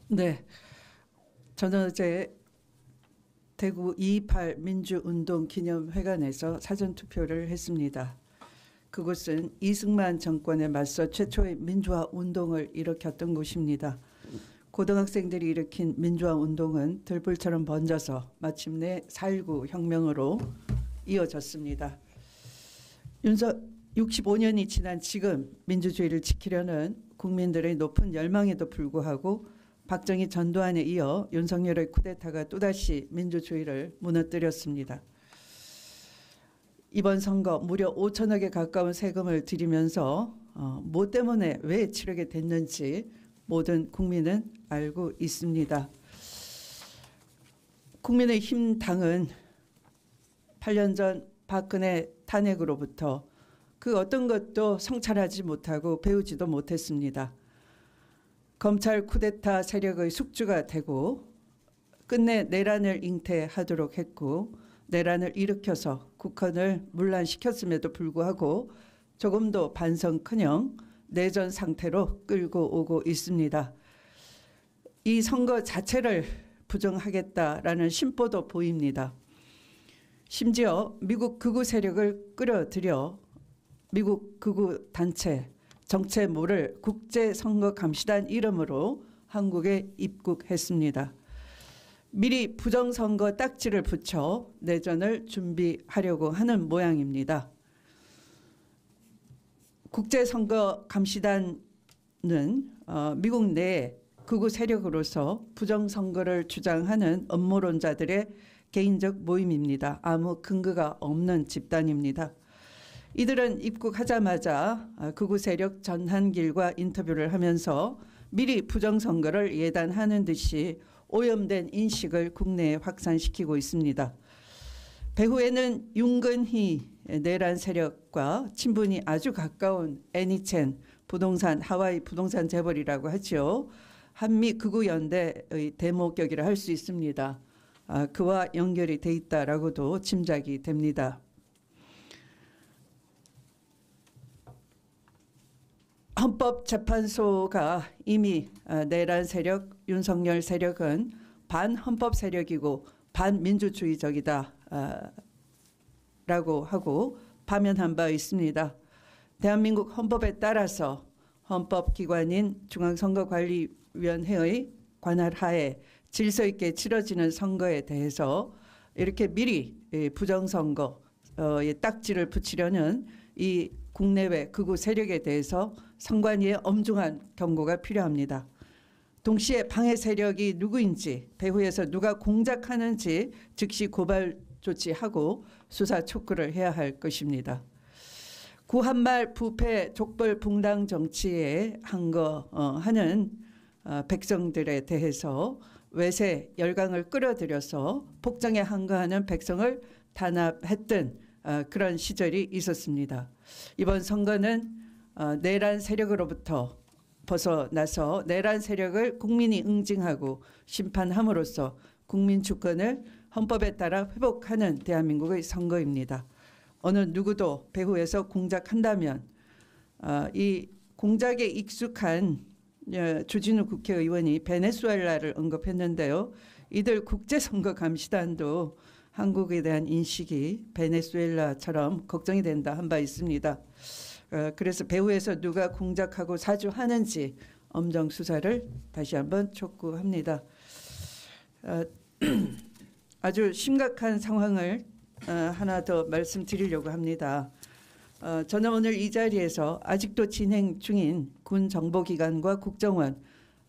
네, 저는 어제 대구 2.28 민주운동 기념회관에서 사전투표를 했습니다. 그곳은 이승만 정권에 맞서 최초의 민주화 운동을 일으켰던 곳입니다. 고등학생들이 일으킨 민주화 운동은 들불처럼 번져서 마침내 4.19 혁명으로 이어졌습니다. 65년이 지난 지금 민주주의를 지키려는 국민들의 높은 열망에도 불구하고 박정희 전두환에 이어 윤석열의 쿠데타가 또다시 민주주의를 무너뜨렸습니다. 이번 선거 무려 5천억에 가까운 세금을 들이면서 뭐 때문에 왜 치르게 됐는지 모든 국민은 알고 있습니다. 국민의힘 당은 8년 전 박근혜 탄핵으로부터 그 어떤 것도 성찰하지 못하고 배우지도 못했습니다. 검찰 쿠데타 세력의 숙주가 되고 끝내 내란을 잉태하도록 했고 내란을 일으켜서 국헌을 문란시켰음에도 불구하고 조금도 반성커녕 내전 상태로 끌고 오고 있습니다. 이 선거 자체를 부정하겠다라는 심보도 보입니다. 심지어 미국 극우 세력을 끌어들여 미국 극우 단체 정체 모를 국제선거감시단 이름으로 한국에 입국했습니다. 미리 부정선거 딱지를 붙여 내전을 준비하려고 하는 모양입니다. 국제선거감시단은 미국 내 극우 세력으로서 부정선거를 주장하는 음모론자들의 개인적 모임입니다. 아무 근거가 없는 집단입니다. 이들은 입국하자마자 극우 세력 전한길과 인터뷰를 하면서 미리 부정선거를 예단하는 듯이 오염된 인식을 국내에 확산시키고 있습니다. 배후에는 윤건희 내란 세력과 친분이 아주 가까운 애니첸 부동산 하와이 부동산 재벌이라고 하죠. 한미 극우 연대의 대목격이라 할 수 있습니다. 그와 연결이 돼 있다라고도 짐작이 됩니다. 헌법재판소가 이미 내란 세력, 윤석열 세력은 반헌법 세력이고 반민주주의적이다 라고 하고 파면한 바 있습니다. 대한민국 헌법에 따라서 헌법기관인 중앙선거관리위원회의 관할 하에 질서 있게 치러지는 선거에 대해서 이렇게 미리 부정선거의 딱지를 붙이려는 이 국내외 극우 세력에 대해서 선관위의 엄중한 경고가 필요합니다. 동시에 방해 세력이 누구인지 배후에서 누가 공작하는지 즉시 고발 조치하고 수사 촉구를 해야 할 것입니다. 구한말 부패 족벌 붕당 정치에 항거하는 백성들에 대해서 외세 열강을 끌어들여서 폭정에 항거하는 백성을 단합했던 그런 시절이 있었습니다. 이번 선거는 내란 세력으로부터 벗어나서 내란 세력을 국민이 응징하고 심판함으로써 국민 주권을 헌법에 따라 회복하는 대한민국의 선거입니다. 어느 누구도 배후에서 공작한다면 이 공작에 익숙한 주진우 국회의원이 베네수엘라를 언급했는데요. 이들 국제선거감시단도 한국에 대한 인식이 베네수엘라처럼 걱정이 된다 한 바 있습니다. 그래서 배후에서 누가 공작하고 사주하는지 엄정 수사를 다시 한번 촉구합니다. 아주 심각한 상황을 하나 더 말씀드리려고 합니다. 저는 오늘 이 자리에서 아직도 진행 중인 군정보기관과 국정원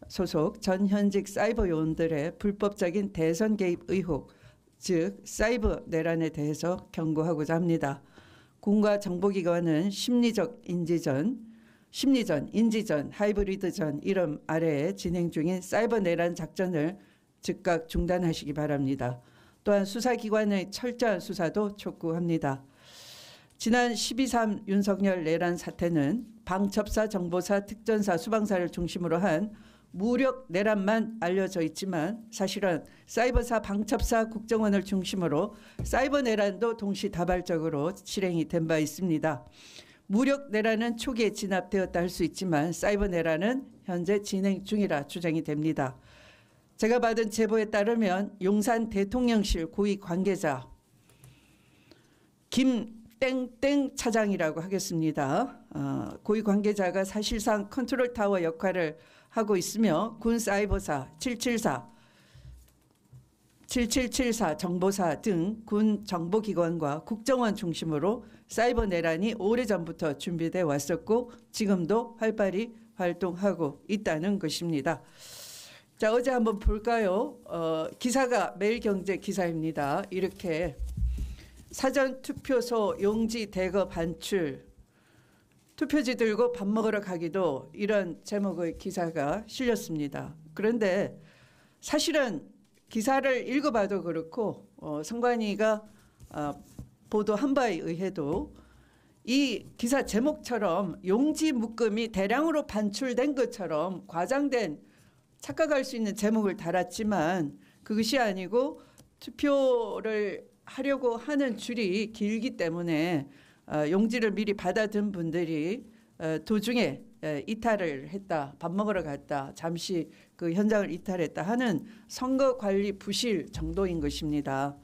소속 전현직 사이버 요원들의 불법적인 대선 개입 의혹, 즉 사이버 내란에 대해서 경고하고자 합니다. 군과 정보기관은 심리전, 인지전, 하이브리드전 이름 아래에 진행 중인 사이버 내란 작전을 즉각 중단하시기 바랍니다. 또한 수사기관의 철저한 수사도 촉구합니다. 지난 12.3 윤석열 내란 사태는 방첩사, 정보사, 특전사, 수방사를 중심으로 한 무력 내란만 알려져 있지만 사실은 사이버사, 방첩사, 국정원을 중심으로 사이버 내란도 동시다발적으로 실행이 된 바 있습니다. 무력 내란은 초기에 진압되었다 할 수 있지만 사이버 내란은 현재 진행 중이라 추정이 됩니다. 제가 받은 제보에 따르면 용산 대통령실 고위 관계자 김땡땡 차장이라고 하겠습니다. 고위 관계자가 사실상 컨트롤 타워 역할을 하고 있으며 군 사이버사 7774 정보사 등 군 정보기관과 국정원 중심으로 사이버 내란이 오래전부터 준비돼 왔었고 지금도 활발히 활동하고 있다는 것입니다. 자, 어제 한번 볼까요? 기사가 매일경제 기사입니다. 이렇게 사전투표소 용지 대거 반출, 투표지 들고 밥 먹으러 가기도, 이런 제목의 기사가 실렸습니다. 그런데 사실은 기사를 읽어봐도 그렇고 선관위가 보도한 바에 의해도 이 기사 제목처럼 용지 묶음이 대량으로 반출된 것처럼 과장된, 착각할 수 있는 제목을 달았지만 그것이 아니고 투표를 하려고 하는 줄이 길기 때문에 용지를 미리 받아든 분들이 도중에 이탈을 했다, 밥 먹으러 갔다, 잠시 그 현장을 이탈했다 하는 선거관리 부실 정도인 것입니다.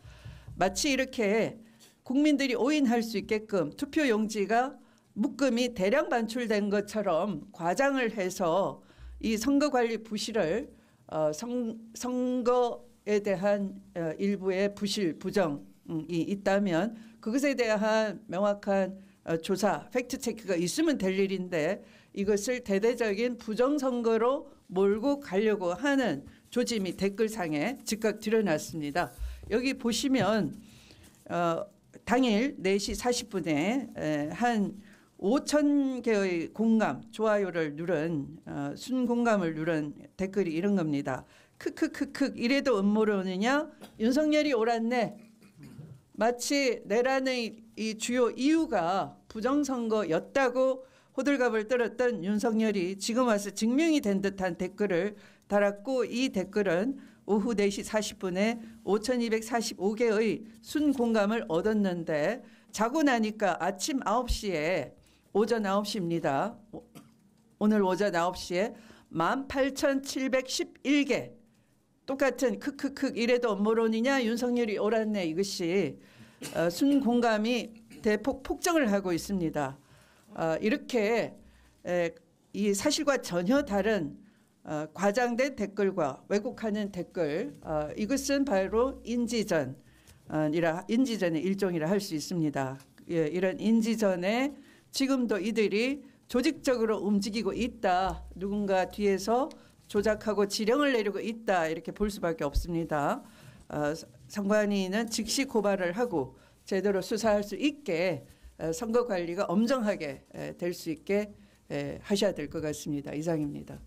마치 이렇게 국민들이 오인할 수 있게끔 투표 용지가 묶음이 대량 반출된 것처럼 과장을 해서 이 선거관리 부실을 선거에 대한 일부의 부실, 부정이 있다면 그것에 대한 명확한 조사, 팩트체크가 있으면 될 일인데 이것을 대대적인 부정선거로 몰고 가려고 하는 조짐이 댓글상에 즉각 드러났습니다. 여기 보시면 당일 4시 40분에 한 5천 개의 공감, 좋아요를 누른 순공감을 누른 댓글이 이런 겁니다. 크크크크 이래도 음모론이냐? 윤석열이 옳았네. 마치 내란의 이 주요 이유가 부정선거였다고 호들갑을 떨었던 윤석열이 지금 와서 증명이 된 듯한 댓글을 달았고, 이 댓글은 오후 4시 40분에 5,245개의 순공감을 얻었는데 자고 나니까 아침 9시에 오전 9시입니다. 오늘 오전 9시에 18,711개 똑같은 크크크 이래도 음모론이냐 윤석열이 옳았네, 이것이 순공감이 대폭 폭증을 하고 있습니다. 이렇게 이 사실과 전혀 다른 과장된 댓글과 왜곡하는 댓글, 이것은 바로 인지전의 일종이라 할 수 있습니다. 이런 인지전에 지금도 이들이 조직적으로 움직이고 있다, 누군가 뒤에서 조작하고 지령을 내리고 있다, 이렇게 볼 수밖에 없습니다. 선관위는 즉시 고발을 하고 제대로 수사할 수 있게 선거 관리가 엄정하게 될 수 있게 하셔야 될 것 같습니다. 이상입니다.